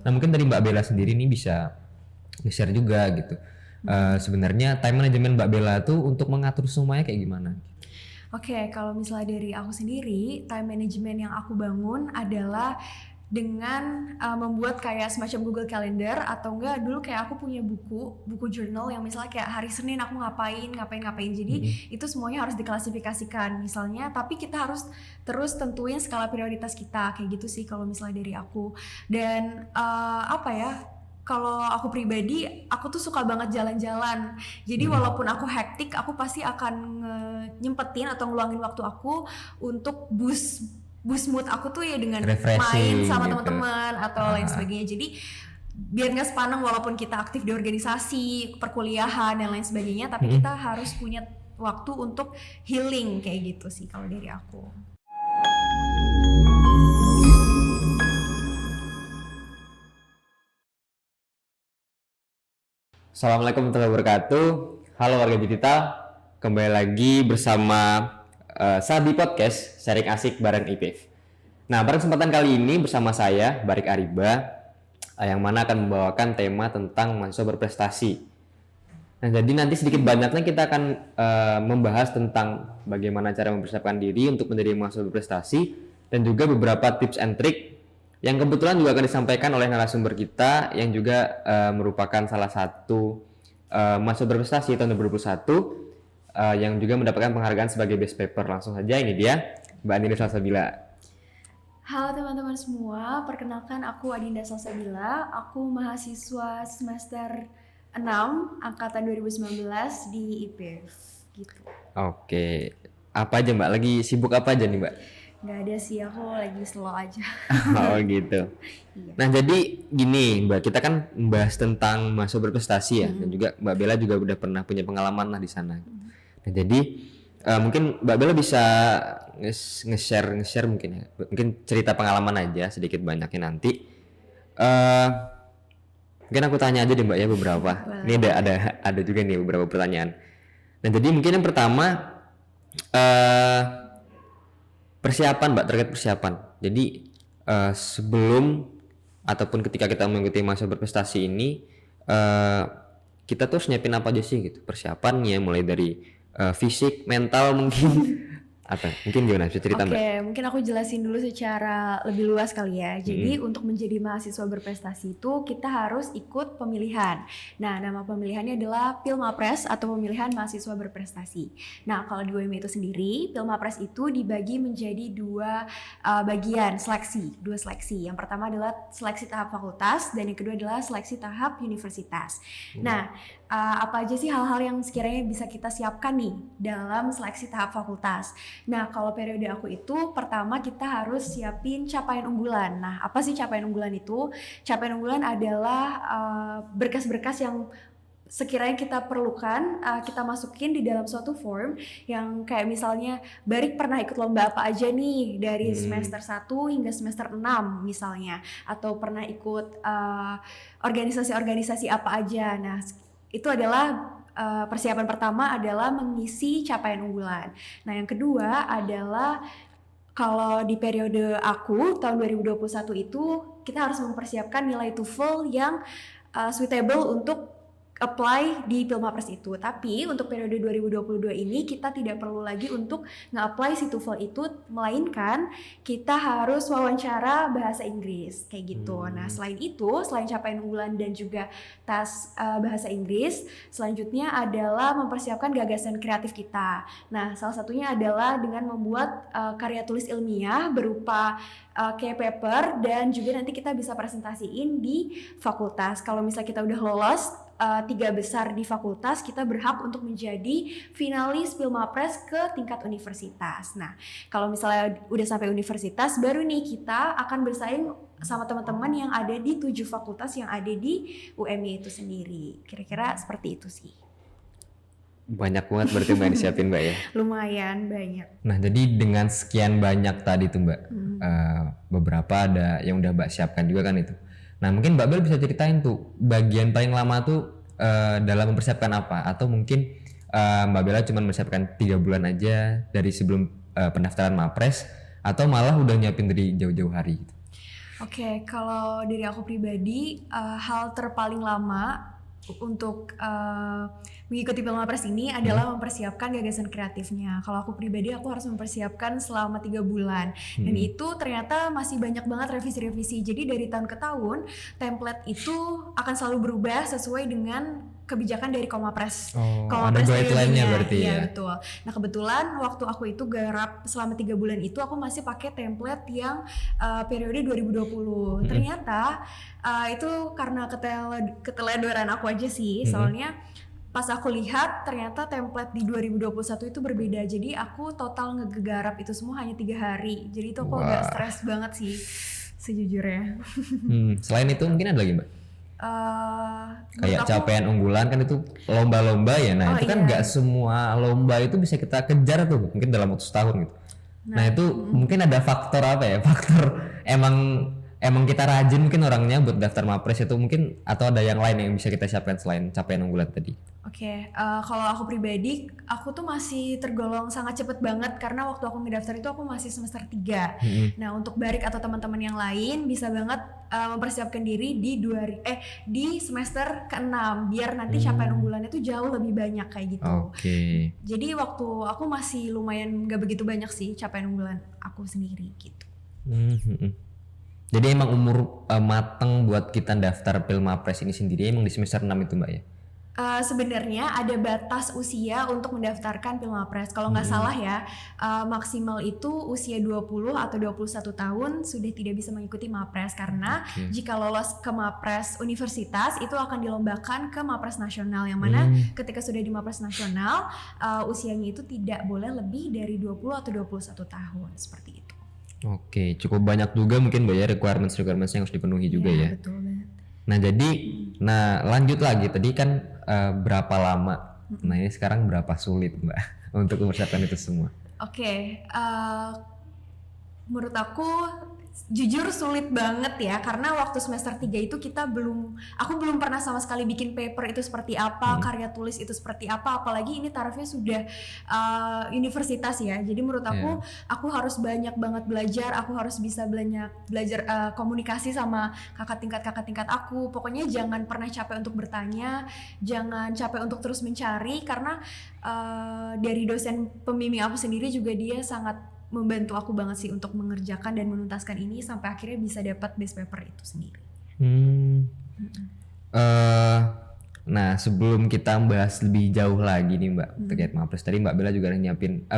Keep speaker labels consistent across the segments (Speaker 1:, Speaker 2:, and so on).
Speaker 1: Nah mungkin dari Mbak Bella sendiri nih bisa share juga gitu. Sebenarnya time management Mbak Bella tuh untuk mengatur semuanya kayak gimana?
Speaker 2: Oke, kalau misalnya dari aku sendiri, time management yang aku bangun adalah dengan membuat kayak semacam Google Calendar, atau enggak dulu kayak aku punya buku journal yang misalnya kayak hari Senin aku ngapain. Jadi itu semuanya harus diklasifikasikan misalnya, tapi kita harus terus tentuin skala prioritas kita kayak gitu sih kalau misalnya dari aku. Dan apa ya? Kalau aku pribadi, aku tuh suka banget jalan-jalan. Jadi walaupun aku hektik, aku pasti akan nyempetin atau ngeluangin waktu aku untuk boost mood aku tuh ya dengan main
Speaker 1: Refreshing
Speaker 2: sama
Speaker 1: gitu.
Speaker 2: teman-teman atau lain sebagainya. Jadi biar nggak sepaneng walaupun kita aktif di organisasi, perkuliahan dan lain sebagainya, tapi kita harus punya waktu untuk healing kayak gitu sih kalau dari aku.
Speaker 1: Assalamualaikum warahmatullahi wabarakatuh. Halo warga digital, kembali lagi bersama Sabi Podcast, sharing asik bareng IPIF. Nah, pada kesempatan kali ini bersama saya, Barik Ariba, yang mana akan membawakan tema tentang mahasiswa berprestasi. Nah, jadi nanti sedikit banyaknya kita akan membahas tentang bagaimana cara mempersiapkan diri untuk menjadi mahasiswa berprestasi dan juga beberapa tips and trick yang kebetulan juga akan disampaikan oleh narasumber kita yang juga merupakan salah satu mahasiswa berprestasi tahun 2021 yang juga mendapatkan penghargaan sebagai best paper. Langsung saja ini dia Mbak Andina Salsabila.
Speaker 2: Halo teman-teman semua, perkenalkan aku Adinda Salsabila. Aku mahasiswa semester 6 angkatan 2019 di IPIF gitu.
Speaker 1: Oke, apa aja Mbak? Lagi sibuk apa aja nih Mbak?
Speaker 2: Nggak ada sih, aku lagi slow aja.
Speaker 1: Oh gitu.
Speaker 2: Iya.
Speaker 1: Nah jadi gini Mbak, kita kan membahas tentang mahasiswa berprestasi ya, dan juga Mbak Bella juga udah pernah punya pengalaman lah di sana. Nah jadi mungkin Mbak Bella bisa nge-share mungkin ya, mungkin cerita pengalaman aja sedikit banyaknya nanti. Eh Mungkin aku tanya aja deh Mbak ya beberapa. Ini ada juga nih beberapa pertanyaan. Nah jadi mungkin yang pertama eh persiapan Mbak, terkait persiapan. Jadi sebelum ataupun ketika kita mengikuti masa berprestasi ini, uh, kita tuh harus nyiapin apa aja sih gitu persiapannya, mulai dari fisik, mental mungkin atau mungkin gimana, bisa cerita Mbak?
Speaker 2: Oke, mungkin aku jelasin dulu secara lebih luas kali ya. Jadi untuk menjadi mahasiswa berprestasi itu kita harus ikut pemilihan. Nah, nama pemilihannya adalah Pilmapres atau pemilihan mahasiswa berprestasi. Nah, kalau di UMI itu sendiri, Pilmapres itu dibagi menjadi dua bagian dua seleksi. Yang pertama adalah seleksi tahap fakultas dan yang kedua adalah seleksi tahap universitas. Nah, apa aja sih hal-hal yang sekiranya bisa kita siapkan nih dalam seleksi tahap fakultas? Nah, kalau periode aku itu pertama kita harus siapin capaian unggulan. Nah, apa sih capaian unggulan itu? Capaian unggulan adalah berkas-berkas yang sekiranya kita perlukan, kita masukin di dalam suatu form yang kayak misalnya Barik pernah ikut lomba apa aja nih dari semester 1 hingga semester 6 misalnya, atau pernah ikut organisasi-organisasi apa aja. Nah, itu adalah persiapan pertama adalah mengisi capaian unggulan. Nah, yang kedua adalah kalau di periode aku tahun 2021 itu kita harus mempersiapkan nilai TOEFL yang suitable untuk apply di Pilmapres itu. Tapi untuk periode 2022 ini kita tidak perlu lagi untuk nge-apply si TOEFL itu, melainkan kita harus wawancara bahasa Inggris kayak gitu. Nah, selain itu, selain capaian unggulan dan juga tes bahasa Inggris, selanjutnya adalah mempersiapkan gagasan kreatif kita. Nah, salah satunya adalah dengan membuat karya tulis ilmiah berupa kayak paper, dan juga nanti kita bisa presentasiin di fakultas. Kalau misalnya kita udah lolos 3 besar di fakultas, kita berhak untuk menjadi finalis Pilmapres ke tingkat universitas. Nah, kalau misalnya udah sampai universitas, baru nih kita akan bersaing sama teman-teman yang ada di 7 fakultas yang ada di UMY itu sendiri. Kira-kira seperti itu sih.
Speaker 1: Banyak banget berarti Mbak disiapin Mbak ya.
Speaker 2: Lumayan banyak.
Speaker 1: Nah jadi dengan sekian banyak tadi tuh Mbak, beberapa ada yang udah Mbak siapkan juga kan itu. Nah mungkin Mbak Bel bisa ceritain tuh bagian paling lama tuh dalam mempersiapkan apa, atau mungkin Mbak Bella cuma mempersiapkan 3 bulan aja dari sebelum pendaftaran Mapres, atau malah udah nyiapin dari jauh-jauh hari gitu.
Speaker 2: Oke, kalau dari aku pribadi, hal terpaling lama untuk mengikuti Pilmapres ini adalah mempersiapkan gagasan kreatifnya. Kalau aku pribadi, aku harus mempersiapkan selama 3 bulan. Dan itu ternyata masih banyak banget revisi-revisi. Jadi dari tahun ke tahun, template itu akan selalu berubah sesuai dengan kebijakan dari Komapres.
Speaker 1: Ada guideline-nya berarti
Speaker 2: Iya,
Speaker 1: ya.
Speaker 2: betul. Nah, kebetulan waktu aku itu garap selama 3 bulan itu, aku masih pakai template yang periode 2020. Ternyata itu karena keteledoran aku aja sih, soalnya pas aku lihat ternyata template di 2021 itu berbeda. Jadi aku total ngegarap itu semua hanya 3 hari. Jadi itu aku agak stres banget sih sejujurnya.
Speaker 1: Selain itu mungkin ada lagi Mbak?
Speaker 2: Menurut
Speaker 1: Kayak
Speaker 2: aku,
Speaker 1: capaian unggulan kan itu lomba-lomba ya. Nah itu kan nggak semua lomba itu bisa kita kejar tuh mungkin dalam waktu setahun gitu. Nah itu mungkin ada faktor apa ya? Faktor emang kita rajin mungkin orangnya buat daftar Mapres itu mungkin, atau ada yang lain yang bisa kita siapkan selain capaian unggulan tadi?
Speaker 2: Oke, kalau aku pribadi, aku tuh masih tergolong sangat cepet banget karena waktu aku ngedaftar itu aku masih semester 3. Nah, untuk Barik atau teman-teman yang lain bisa banget mempersiapkan diri di semester ke-6 biar nanti capaian unggulannya tuh jauh lebih banyak kayak gitu.
Speaker 1: Oke.
Speaker 2: Jadi waktu aku masih lumayan gak begitu banyak sih capaian unggulan aku sendiri gitu.
Speaker 1: Jadi emang umur mateng buat kita daftar Pilmapres ini sendiri emang di semester 6 itu Mbak ya?
Speaker 2: Sebenarnya ada batas usia untuk mendaftarkan Pilmapres. Kalau nggak salah ya, maksimal itu usia 20 atau 21 tahun sudah tidak bisa mengikuti Mapres karena jika lolos ke Mapres universitas itu akan dilombakan ke Mapres nasional, yang mana ketika sudah di Mapres nasional usianya itu tidak boleh lebih dari 20 atau 21 tahun seperti itu.
Speaker 1: Oke, cukup banyak juga mungkin Mbak ya requirements yang harus dipenuhi juga ya.
Speaker 2: Betul banget.
Speaker 1: Nah jadi, lanjut lagi tadi kan berapa lama? Nah ini sekarang berapa sulit Mbak untuk mempersiapkan itu semua?
Speaker 2: Oke, menurut aku jujur sulit banget ya, karena waktu semester 3 itu aku belum pernah sama sekali bikin paper itu seperti apa, karya tulis itu seperti apa, apalagi ini tarafnya sudah universitas ya. Jadi menurut aku harus banyak banget belajar, aku harus bisa belajar komunikasi sama kakak tingkat aku. Pokoknya jangan pernah capek untuk bertanya, jangan capek untuk terus mencari, karena dari dosen pembimbing aku sendiri juga dia sangat membantu aku banget sih untuk mengerjakan dan menuntaskan ini sampai akhirnya bisa dapat base paper itu sendiri.
Speaker 1: Nah sebelum kita bahas lebih jauh lagi nih Mbak terkait Mapres, tadi Mbak Bella juga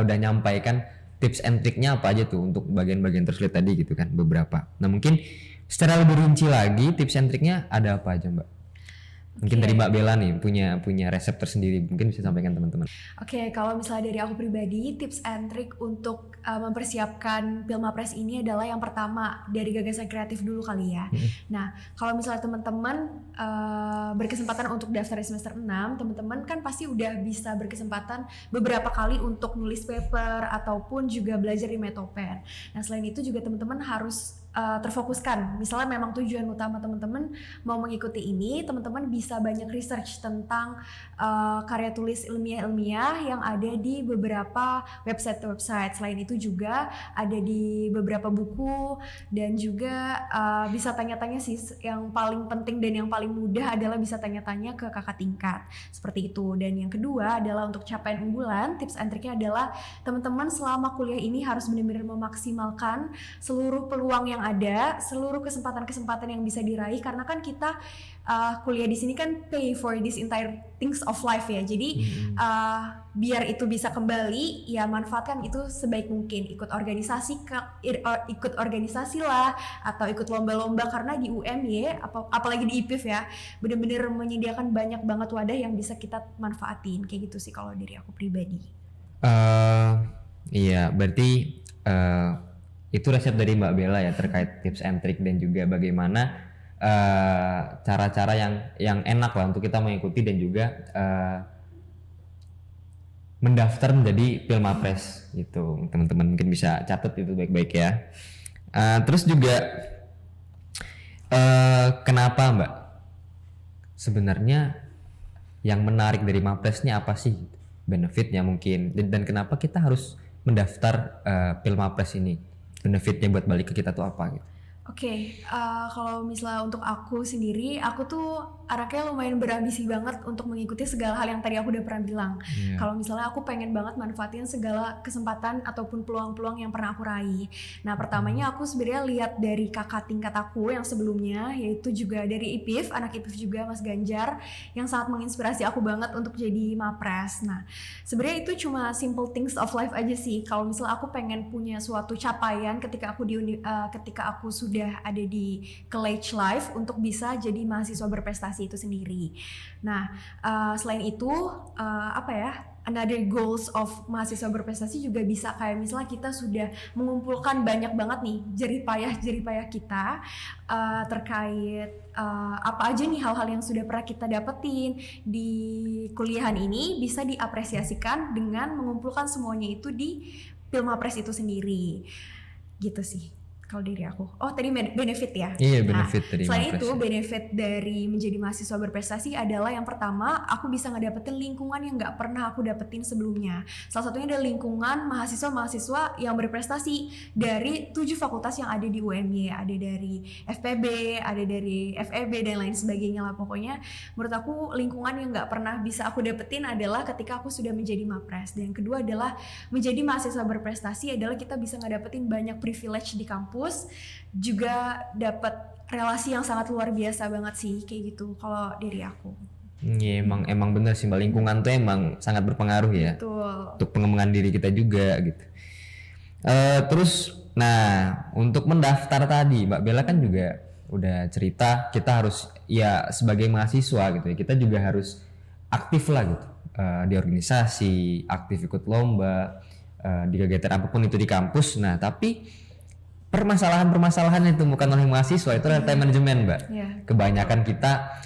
Speaker 1: udah nyampaikan tips and triknya apa aja tuh untuk bagian-bagian tersulit tadi gitu kan, beberapa. Nah mungkin secara lebih rinci lagi tips and triknya ada apa aja Mbak? Mungkin dari Mbak Bella nih punya resep tersendiri, mungkin bisa sampaikan teman-teman.
Speaker 2: Oke, kalau misalnya dari aku pribadi, tips and trick untuk mempersiapkan Pilmapres ini adalah yang pertama dari gagasan kreatif dulu kali ya. Nah, kalau misalnya teman-teman berkesempatan untuk daftar di semester 6, teman-teman kan pasti udah bisa berkesempatan beberapa kali untuk nulis paper ataupun juga belajar di Metopen. Nah, selain itu juga teman-teman harus terfokuskan. Misalnya memang tujuan utama teman-teman mau mengikuti ini, teman-teman bisa banyak research tentang karya tulis ilmiah yang ada di beberapa website. Selain itu juga ada di beberapa buku, dan juga bisa tanya-tanya sih. Yang paling penting dan yang paling mudah adalah bisa tanya-tanya ke kakak tingkat seperti itu. Dan yang kedua adalah untuk capaian unggulan, tips and triknya adalah teman-teman selama kuliah ini harus benar-benar memaksimalkan seluruh peluang yang ada, seluruh kesempatan-kesempatan yang bisa diraih, karena kan kita kuliah di sini kan pay for this entire things of life ya. Jadi biar itu bisa kembali, ya manfaatkan itu sebaik mungkin. Ikut organisasi lah, atau ikut lomba-lomba, karena di UMY apalagi di IPIF ya, benar-benar menyediakan banyak banget wadah yang bisa kita manfaatin. Kayak gitu sih kalau dari aku pribadi.
Speaker 1: Iya, berarti itu resep dari Mbak Bella ya terkait tips and trick dan juga bagaimana cara-cara yang enak lah untuk kita mengikuti dan juga mendaftar menjadi Pilmapres gitu. Teman-teman mungkin bisa catat itu baik-baik ya. Terus juga kenapa Mbak sebenarnya yang menarik dari Mapresnya apa sih, benefitnya mungkin, dan kenapa kita harus mendaftar Pilmapres ini? Benefitnya buat balik ke kita tuh apa gitu?
Speaker 2: Oke, kalau misalnya untuk aku sendiri, aku tuh anaknya lumayan berambisi banget untuk mengikuti segala hal yang tadi aku udah pernah bilang.
Speaker 1: Iya.
Speaker 2: Kalau misalnya aku pengen banget manfaatin segala kesempatan ataupun peluang-peluang yang pernah aku raih. Nah, pertamanya aku sebenarnya lihat dari kakak tingkat aku yang sebelumnya, yaitu juga dari IPIF, anak IPIF juga Mas Ganjar, yang sangat menginspirasi aku banget untuk jadi Mapres. Nah, sebenarnya itu cuma simple things of life aja sih. Kalau misalnya aku pengen punya suatu capaian ketika aku sudah ada di college life untuk bisa jadi mahasiswa berprestasi itu sendiri. Nah, selain itu another goals of mahasiswa berprestasi juga bisa kayak misalnya kita sudah mengumpulkan banyak banget nih jerih payah kita terkait apa aja nih hal-hal yang sudah pernah kita dapetin di kuliahan ini bisa diapresiasikan dengan mengumpulkan semuanya itu di Pilmapres itu sendiri. Gitu sih kalau dari aku. Oh, tadi benefit ya?
Speaker 1: Iya, benefit dari
Speaker 2: selain
Speaker 1: Mapres.
Speaker 2: itu, benefit dari menjadi mahasiswa berprestasi adalah yang pertama, aku bisa ngedapetin lingkungan yang gak pernah aku dapetin sebelumnya. Salah satunya adalah lingkungan mahasiswa-mahasiswa yang berprestasi dari 7 fakultas yang ada di UMY. Ada dari FPB, ada dari FEB, dan lain sebagainya lah. Pokoknya menurut aku lingkungan yang gak pernah bisa aku dapetin adalah ketika aku sudah menjadi Mapres. Dan yang kedua adalah menjadi mahasiswa berprestasi adalah kita bisa ngedapetin banyak privilege di kampus, juga dapat relasi yang sangat luar biasa banget sih kayak gitu kalau dari aku.
Speaker 1: Iya, emang bener sih Mbak, lingkungan tuh emang sangat berpengaruh ya.
Speaker 2: Betul.
Speaker 1: Untuk pengembangan diri kita juga gitu. Terus nah, untuk mendaftar tadi Mbak Bella kan juga udah cerita kita harus ya sebagai mahasiswa gitu ya, kita juga harus aktif lah gitu. Di organisasi, aktif ikut lomba, di kegiatan apapun itu di kampus. Nah, tapi permasalahan yang ditemukan oleh mahasiswa itu adalah time management, Mbak. Kebanyakan kita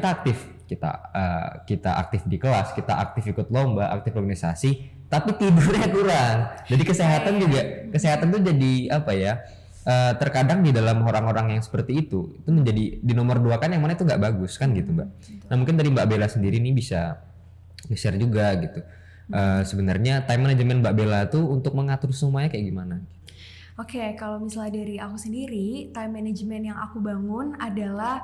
Speaker 1: aktif, kita aktif di kelas, kita aktif ikut lomba, aktif organisasi, tapi tidurnya kurang. Jadi kesehatan tuh jadi apa ya? Terkadang di dalam orang-orang yang seperti itu menjadi di nomor 2 kan, yang mana itu nggak bagus kan gitu, Mbak. Nah, mungkin dari Mbak Bella sendiri nih bisa share juga gitu. Sebenarnya time management Mbak Bella tuh untuk mengatur semuanya kayak gimana?
Speaker 2: Oke, kalau misalnya dari aku sendiri, time management yang aku bangun adalah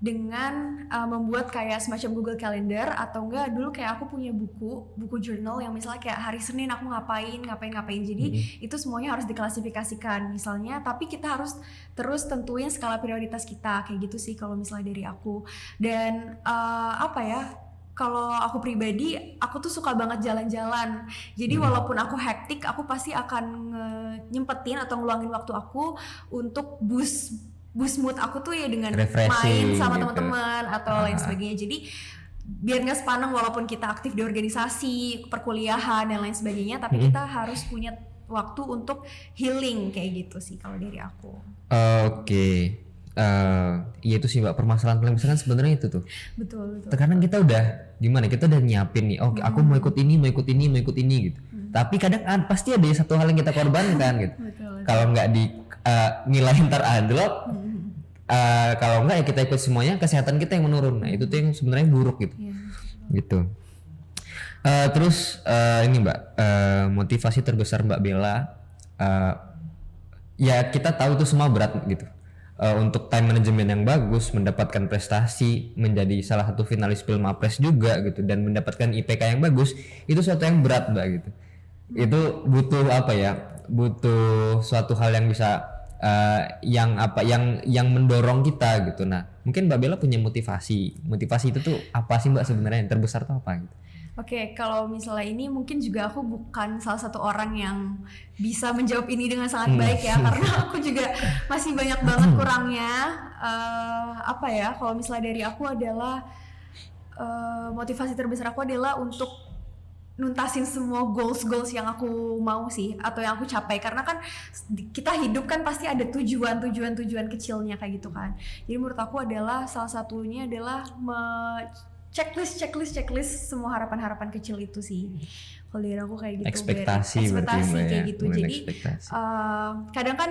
Speaker 2: dengan membuat kayak semacam Google Calendar, atau enggak dulu kayak aku punya buku journal yang misalnya kayak hari Senin aku ngapain. Jadi itu semuanya harus diklasifikasikan misalnya, tapi kita harus terus tentuin skala prioritas kita kayak gitu sih kalau misalnya dari aku. Dan kalau aku pribadi, aku tuh suka banget jalan-jalan. Jadi walaupun aku hektik, aku pasti akan nyempetin atau ngeluangin waktu aku untuk boost mood aku tuh ya dengan main sama gitu, teman-teman atau lain sebagainya. Jadi biar nggak sepaneng walaupun kita aktif di organisasi, perkuliahan dan lain sebagainya, tapi kita harus punya waktu untuk healing kayak gitu sih kalau dari aku.
Speaker 1: Oke. Iya itu sih Mbak, permasalahan paling besar kan sebenarnya itu tuh.
Speaker 2: Betul.
Speaker 1: Terkadang kita udah gimana, kita udah nyiapin nih, aku mau ikut ini gitu. Tapi kadang pasti ada satu hal yang kita korbankan gitu. Kalau nggak di nilai ntar anjlok, kalau nggak ya kita ikut semuanya, kesehatan kita yang menurun. Nah itu tuh yang sebenarnya buruk gitu. Gitu. Terus ini Mbak, motivasi terbesar Mbak Bella, ya kita tahu itu semua berat gitu. Untuk time management yang bagus, mendapatkan prestasi, menjadi salah satu finalis Pilmapres juga gitu, dan mendapatkan IPK yang bagus, itu suatu yang berat Mbak gitu. Itu butuh apa ya? Butuh suatu hal yang bisa yang mendorong kita gitu. Nah, mungkin Mbak Bella punya motivasi itu tuh apa sih Mbak sebenarnya, yang terbesar tuh apa gitu?
Speaker 2: Oke, kalau misalnya ini mungkin juga aku bukan salah satu orang yang bisa menjawab ini dengan sangat baik ya, karena aku juga masih banyak banget kurangnya. Kalau misalnya dari aku adalah motivasi terbesar aku adalah untuk nuntasin semua goals yang aku mau sih, atau yang aku capai, karena kan kita hidup kan pasti ada tujuan kecilnya kayak gitu kan. Jadi menurut aku adalah salah satunya adalah checklist semua harapan kecil itu sih. Kalau dari aku kayak gitu.
Speaker 1: Ekspektasi
Speaker 2: kayak gitu. Jadi kadang kan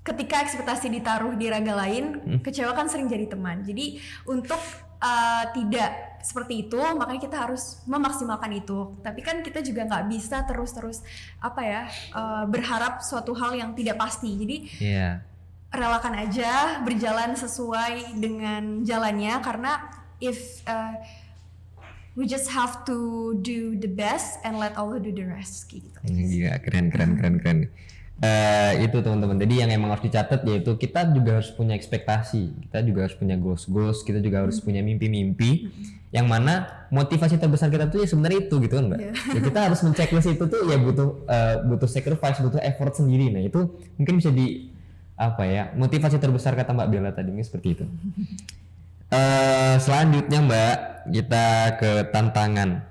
Speaker 2: ketika ekspektasi ditaruh di raga lain, kecewa kan sering jadi teman. Jadi untuk tidak seperti itu, makanya kita harus memaksimalkan itu. Tapi kan kita juga nggak bisa terus-terus berharap suatu hal yang tidak pasti. Jadi relakan aja, berjalan sesuai dengan jalannya, karena if we just have to do the best and let Allah do the rest gitu.
Speaker 1: Gila, keren. Itu teman-teman. Jadi yang emang harus dicatat yaitu kita juga harus punya ekspektasi, kita juga harus punya goals, kita juga harus punya mimpi-mimpi. Yang mana motivasi terbesar kita tuh ya sebenarnya itu gitu kan Mbak. Ya, kita harus men-checklist itu tuh ya butuh sacrifice, butuh effort sendiri. Nah itu mungkin bisa motivasi terbesar kata Mbak Bella tadi seperti itu. Selanjutnya Mbak, kita ke tantangan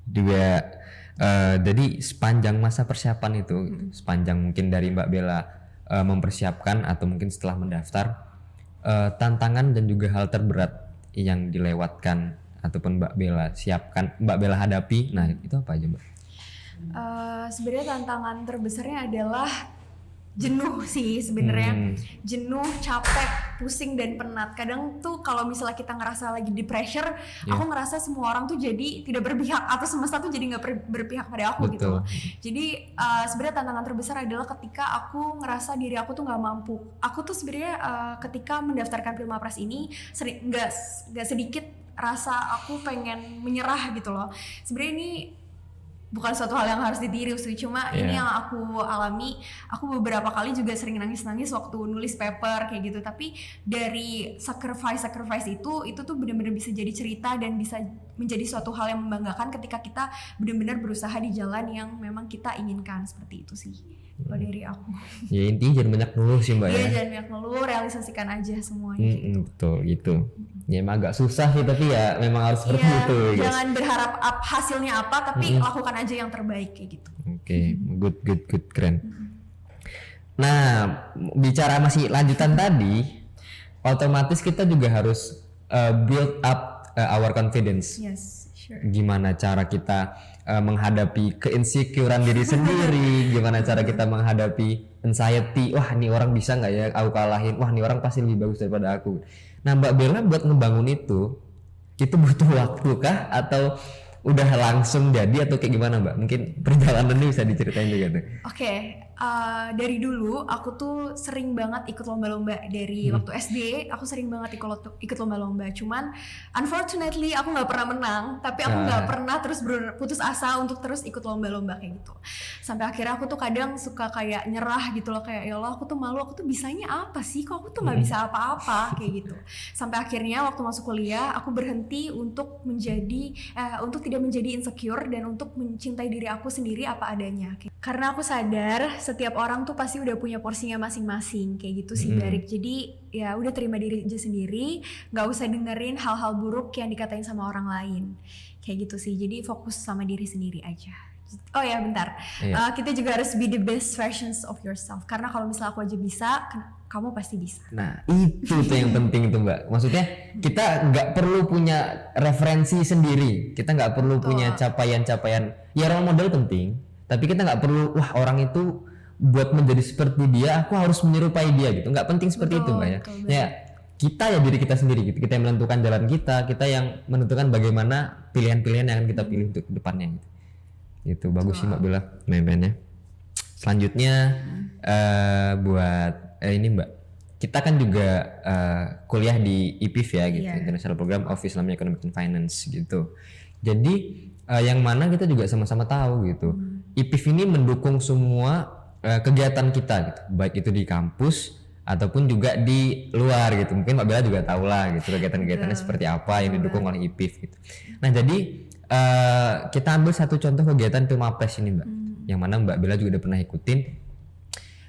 Speaker 1: juga. Jadi sepanjang masa persiapan itu, sepanjang mungkin dari Mbak Bella mempersiapkan atau mungkin setelah mendaftar, tantangan dan juga hal terberat yang dilewatkan ataupun Mbak Bella hadapi, nah itu apa aja Mbak?
Speaker 2: Sebenarnya tantangan terbesarnya adalah jenuh sih sebenarnya. Jenuh, capek, pusing dan penat. Kadang tuh kalau misalnya kita ngerasa lagi di pressure, aku ngerasa semua orang tuh jadi tidak berpihak atau semesta tuh jadi nggak berpihak pada aku. Betul. Gitu. Jadi sebenarnya tantangan terbesar adalah ketika aku ngerasa diri aku tuh nggak mampu. Aku tuh sebenarnya ketika mendaftarkan Filmapres ini nggak sedikit rasa aku pengen menyerah gitu loh. Sebenarnya ini bukan suatu hal yang harus ditiru sih, cuma ini yang aku alami. Aku beberapa kali juga sering nangis-nangis waktu nulis paper kayak gitu. Tapi dari sacrifice itu tuh benar-benar bisa jadi cerita dan bisa menjadi suatu hal yang membanggakan ketika kita benar-benar berusaha di jalan yang memang kita inginkan. Seperti itu sih kalau dari aku. Ya
Speaker 1: intinya jangan banyak ngeluh sih Mbak.
Speaker 2: Iya, jangan banyak ngeluh, realisasikan aja semuanya gitu.
Speaker 1: Betul gitu. Ya emang agak susah sih, tapi ya memang harus seperti itu guys.
Speaker 2: Jangan berharap hasilnya apa, tapi lakukan aja yang terbaik kayak gitu.
Speaker 1: Oke, good, keren. Nah, bicara masih lanjutan tadi, otomatis kita juga harus build up our confidence.
Speaker 2: Yes, sure.
Speaker 1: Gimana cara kita menghadapi keinsecurean diri sendiri, gimana cara kita menghadapi anxiety, wah ini orang bisa nggak ya aku kalahin, wah ini orang pasti lebih bagus daripada aku. Nah Mbak Bella buat ngebangun itu butuh waktu kah atau udah langsung jadi atau kayak gimana Mbak? Mungkin perjalanannya bisa diceritain juga tuh.
Speaker 2: Oke, dari dulu aku tuh sering banget ikut lomba-lomba. Dari waktu SD aku sering banget ikut lomba-lomba. Cuman unfortunately aku nggak pernah menang, tapi aku nggak pernah terus putus asa untuk terus ikut lomba-lomba kayak gitu. Sampai akhirnya aku tuh kadang suka kayak nyerah gitu loh, kayak ya Allah aku tuh malu, aku tuh bisanya apa sih? Kok aku tuh nggak bisa apa-apa kayak gitu. Sampai akhirnya waktu masuk kuliah aku berhenti untuk untuk tidak menjadi insecure dan untuk mencintai diri aku sendiri apa adanya. Karena aku sadar setiap orang tuh pasti udah punya porsinya masing-masing kayak gitu sih Barik. Jadi ya udah terima diri aja sendiri, nggak usah dengerin hal-hal buruk yang dikatain sama orang lain kayak gitu sih. Jadi fokus sama diri sendiri aja. Oh ya bentar, kita juga harus be the best versions of yourself. Karena kalau misalnya aku aja bisa, kamu pasti bisa.
Speaker 1: Nah itu tuh yang penting tuh Mbak. Maksudnya kita nggak perlu punya referensi sendiri, kita nggak perlu punya capaian-capaian. Ya role model penting, tapi kita nggak perlu wah orang itu buat menjadi seperti dia, aku harus menyerupai dia gitu. Nggak penting seperti itu Mbak ya. Ya kita ya diri kita sendiri gitu. Kita yang menentukan jalan kita yang menentukan bagaimana pilihan-pilihan yang akan kita pilih untuk depannya gitu. Itu bagus sih Mbak Bella main-mainnya. Selanjutnya buat ini Mbak, kita kan juga kuliah di IPIF ya gitu, International Program of Islamic Economic and Finance gitu. Jadi yang mana kita juga sama-sama tahu gitu, IPIF ini mendukung semua kegiatan kita gitu, baik itu di kampus ataupun juga di luar gitu. Mungkin Mbak Bella juga tahu lah gitu kegiatan-kegiatannya seperti apa yang didukung oleh IPIF gitu. Nah jadi kita ambil satu contoh kegiatan Filmapres ini Mbak, yang mana Mbak Bella juga udah pernah ikutin.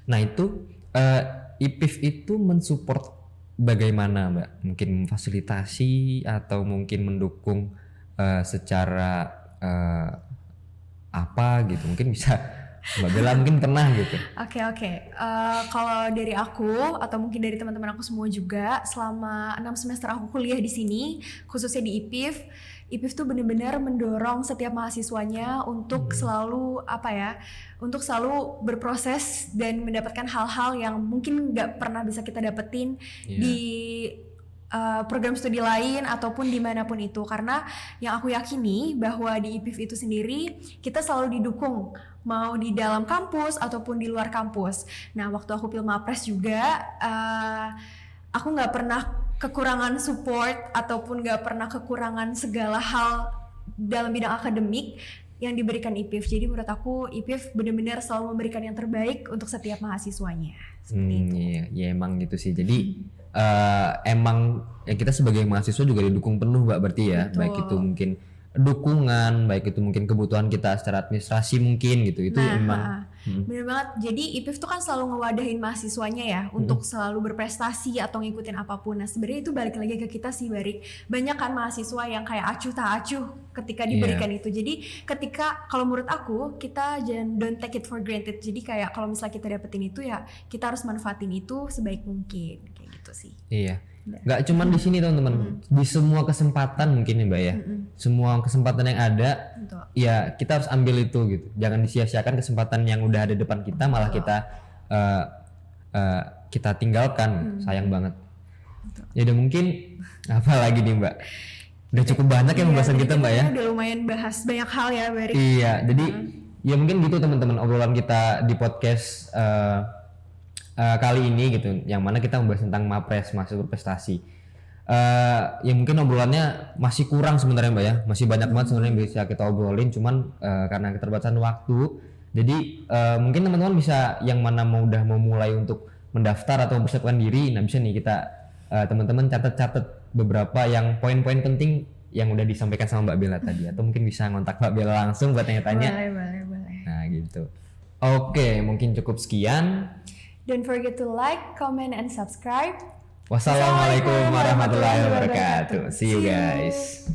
Speaker 1: Nah itu IPIF itu mensupport bagaimana Mbak? Mungkin memfasilitasi atau mungkin mendukung secara apa gitu? Mungkin bisa Mbak Bella mungkin pernah gitu.
Speaker 2: Oke. Kalau dari aku atau mungkin dari teman-teman aku semua juga, selama 6 semester aku kuliah di sini, khususnya di IPIF tuh benar-benar mendorong setiap mahasiswanya untuk selalu untuk selalu berproses dan mendapatkan hal-hal yang mungkin nggak pernah bisa kita dapetin di program studi lain ataupun dimanapun itu, karena yang aku yakini bahwa di IPIF itu sendiri kita selalu didukung mau di dalam kampus ataupun di luar kampus. Nah waktu aku pilih Mapres juga aku nggak pernah kekurangan support ataupun nggak pernah kekurangan segala hal dalam bidang akademik yang diberikan IPIF. Jadi menurut aku IPIF benar-benar selalu memberikan yang terbaik untuk setiap mahasiswanya. Seperti itu.
Speaker 1: Iya, ya emang gitu sih. Jadi emang ya kita sebagai mahasiswa juga didukung penuh Mbak berarti ya.
Speaker 2: Betul.
Speaker 1: Baik itu mungkin dukungan, baik itu mungkin kebutuhan kita secara administrasi mungkin gitu. Itu emang
Speaker 2: bener banget. Jadi IPIF tuh kan selalu ngewadahin mahasiswanya ya untuk selalu berprestasi atau ngikutin apapun. Nah sebenarnya itu balik lagi ke kita sih, Barik. Banyak kan mahasiswa yang kayak acuh tak acuh ketika diberikan itu. Jadi ketika kalau menurut aku kita jangan don't take it for granted. Jadi kayak kalau misalnya kita dapetin itu ya kita harus manfaatin itu sebaik mungkin kayak gitu sih.
Speaker 1: Iya. Nggak cuman di sini teman-teman, di semua kesempatan mungkin ya Mbak ya. Semua kesempatan yang ada,
Speaker 2: Betul.
Speaker 1: ya kita harus ambil itu gitu. Jangan disia-siakan kesempatan yang udah ada depan kita, malah kita tinggalkan. Sayang banget. Ya udah mungkin apa lagi nih Mbak? Udah cukup banyak ya pembahasan kita Mbak ya.
Speaker 2: Udah lumayan bahas banyak hal ya, Barik.
Speaker 1: Iya, jadi ya mungkin gitu teman-teman obrolan kita di podcast kali ini gitu, yang mana kita membahas tentang Mapres, mahasiswa berprestasi. Ya mungkin obrolannya masih kurang sebenarnya Mbak ya, masih banyak banget sebenarnya yang bisa kita obrolin, cuman karena keterbatasan waktu, jadi mungkin teman-teman bisa yang mana udah mau mulai untuk mendaftar atau mempersiapkan diri, nah bisa nih kita teman-teman catat beberapa yang poin-poin penting yang udah disampaikan sama Mbak Bella tadi, atau mungkin bisa ngontak Mbak Bella langsung buat tanya-tanya.
Speaker 2: Boleh.
Speaker 1: Nah gitu. Oke, mungkin cukup sekian.
Speaker 2: Don't forget to like, comment, and subscribe.
Speaker 1: Wassalamualaikum warahmatullahi wabarakatuh. See you guys.